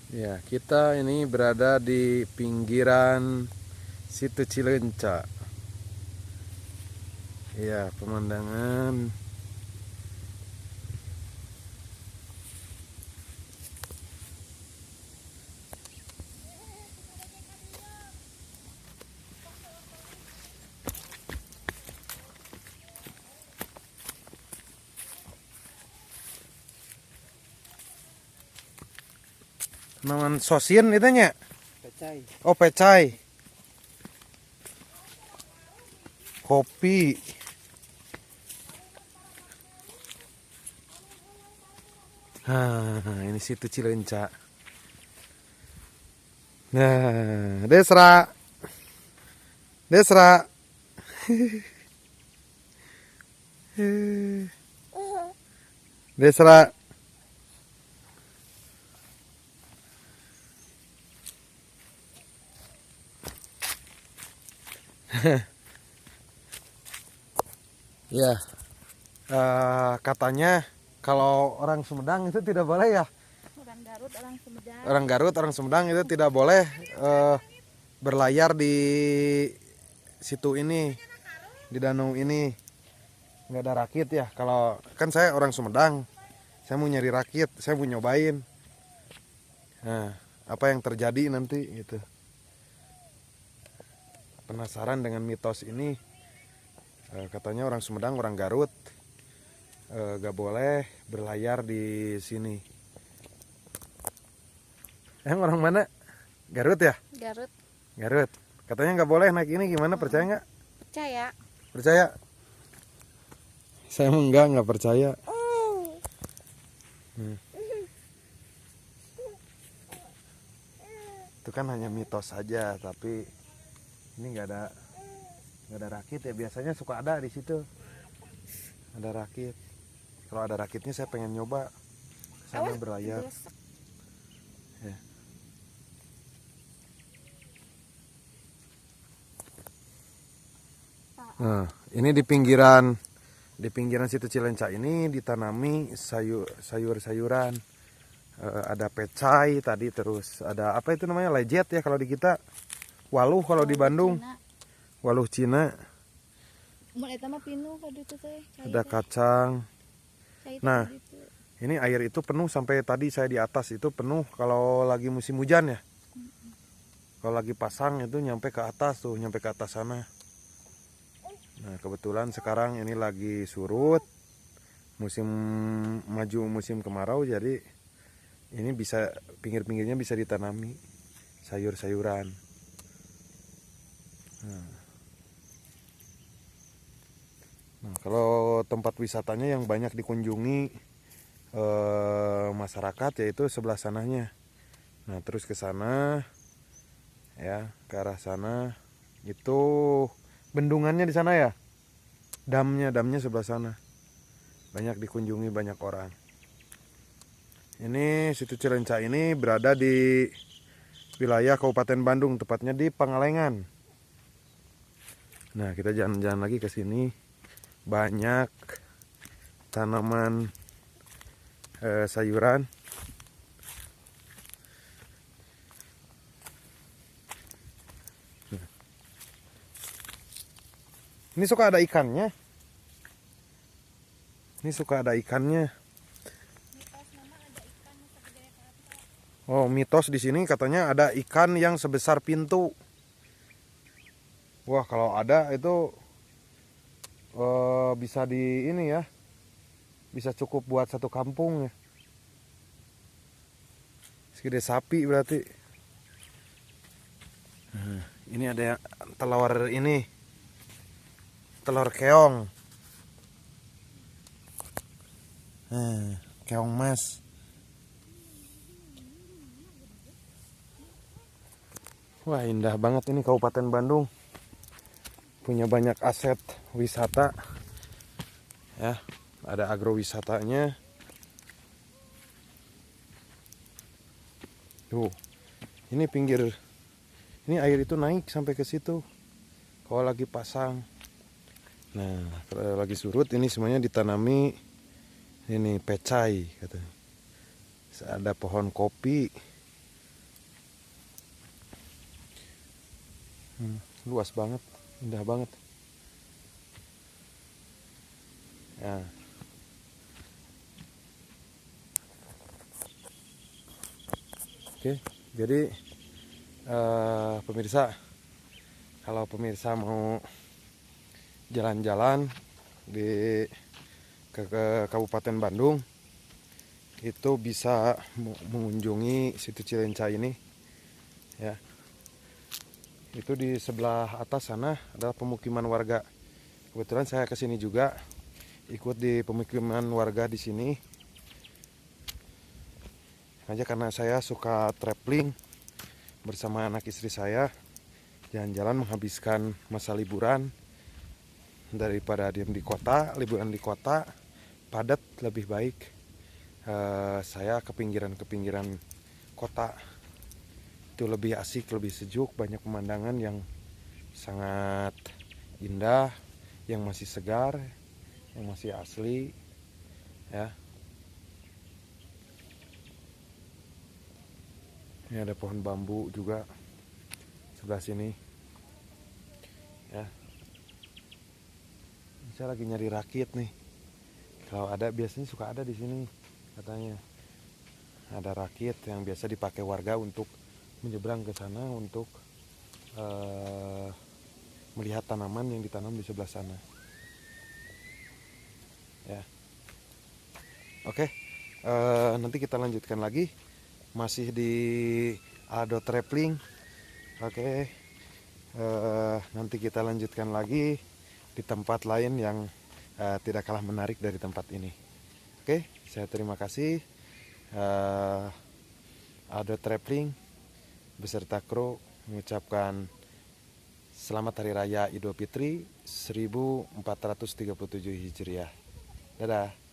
Ya, kita ini berada di pinggiran Situ Cileunca. Ya, pemandangan naman sosien itu nya. Pecai. Oh, pecai. Kopi. Ini Situ Cileunca. Nah, Desra. Desra. Desra. Ya, katanya kalau orang Sumedang itu tidak boleh ya. Orang Garut, orang Sumedang. Orang Garut, orang Sumedang itu tidak boleh berlayar di situ ini, di danau ini. Nggak ada rakit ya. Kalau kan saya orang Sumedang, saya mau nyari rakit, saya mau nyobain. Nah, apa yang terjadi nanti gitu. Penasaran dengan mitos ini. Katanya orang Sumedang, orang Garut nggak boleh berlayar di sini. Orang mana? Garut ya? Garut. Garut. Katanya nggak boleh naik ini, gimana, percaya nggak? Percaya. Percaya? Saya nggak percaya. Itu kan hanya mitos saja, tapi ini nggak ada rakit ya. Biasanya suka ada di situ. Ada rakit. Kalau ada rakitnya saya pengen nyoba sama berlayar. Ya. Nah, ini di pinggiran Situ Cileunca ini ditanami sayur-sayuran. Ada pecai tadi, terus ada apa itu namanya, lejet ya kalau di kita, waluh kalau di Bandung, waluh Cina. Ada kacang. Nah, ini air itu penuh sampai tadi saya di atas itu penuh kalau lagi musim hujan ya. Kalau lagi pasang itu nyampe ke atas tuh, nyampe ke atas sana. Nah, kebetulan sekarang ini lagi surut, maju musim kemarau, jadi ini bisa pinggir-pinggirnya bisa ditanami sayur-sayuran. Nah, kalau tempat wisatanya yang banyak dikunjungi masyarakat yaitu sebelah sananya. Nah, terus ke sana ya, ke arah sana itu bendungannya di sana ya. Damnya sebelah sana. Banyak dikunjungi banyak orang. Ini Situ Cileunca ini berada di wilayah Kabupaten Bandung, tepatnya di Pangalengan. Nah, kita jalan-jalan lagi ke sini. Banyak tanaman sayuran. Ini suka ada ikannya. Oh, mitos di sini katanya ada ikan yang sebesar pintu. Wah, kalau ada itu bisa di ini ya. Bisa cukup buat satu kampung ya. Segede sapi berarti. Nah, ini ada telur ini. Telur keong. Keong mas. Wah, indah banget ini Kabupaten Bandung. Punya banyak aset wisata. Ya, ada agrowisatanya. Tuh. Ini pinggir. Ini air itu naik sampai ke situ. Kalau lagi pasang. Nah, kalau lagi surut ini semuanya ditanami ini pecai katanya. Ada pohon kopi. Luas banget, indah banget ya. Oke, jadi pemirsa, kalau pemirsa mau jalan-jalan ke Kabupaten Bandung, itu bisa mengunjungi situ Cilenca ini ya. Itu di sebelah atas sana adalah pemukiman warga. Kebetulan saya kesini juga, ikut di pemukiman warga di sini aja karena saya suka traveling bersama anak istri saya, jalan-jalan menghabiskan masa liburan daripada diam di kota. Liburan di kota padat lebih baik. Saya ke pinggiran kota itu lebih asik, lebih sejuk, banyak pemandangan yang sangat indah, yang masih segar, yang masih asli ya. Ini ada pohon bambu juga sebelah sini ya. Saya lagi nyari rakit nih, kalau ada biasanya suka ada di sini katanya. Ada rakit yang biasa dipakai warga untuk menyeberang ke sana untuk melihat tanaman yang ditanam di sebelah sana ya. Oke, nanti kita lanjutkan lagi masih di Aldo Traveling. Oke, nanti kita lanjutkan lagi di tempat lain yang tidak kalah menarik dari tempat ini. Oke, saya terima kasih. Aldo Traveling beserta kru mengucapkan selamat Hari Raya Idul Fitri 1437 Hijriah. Dadah.